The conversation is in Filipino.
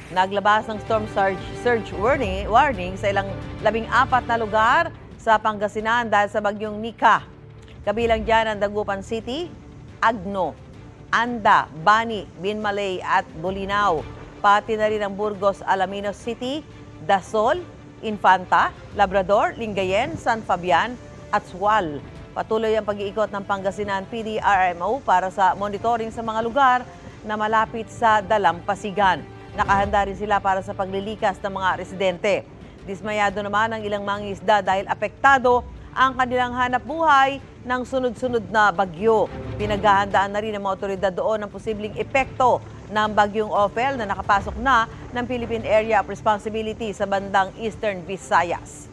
Naglabas ng storm surge warning sa ilang 14 na lugar sa Pangasinan dahil sa bagyong Nika. Kabilang dyan ang Dagupan City, Agno, Anda, Bani, Binmalay at Bolinao. Pati na rin ang Burgos, Alaminos City, Dasol, Infanta, Labrador, Lingayen, San Fabian at Sual. Patuloy ang pag-iikot ng Pangasinan PDRMO para sa monitoring sa mga lugar na malapit sa dalampasigan. Nakahanda rin sila para sa paglilikas ng mga residente. Dismayado naman ang ilang mangingisda dahil apektado ang kanilang hanap buhay ng sunod-sunod na bagyo. Pinaghahandaan na rin ng mga otoridad doon ang posibleng epekto ng bagyong Ophel na nakapasok na ng Philippine Area of Responsibility sa bandang Eastern Visayas.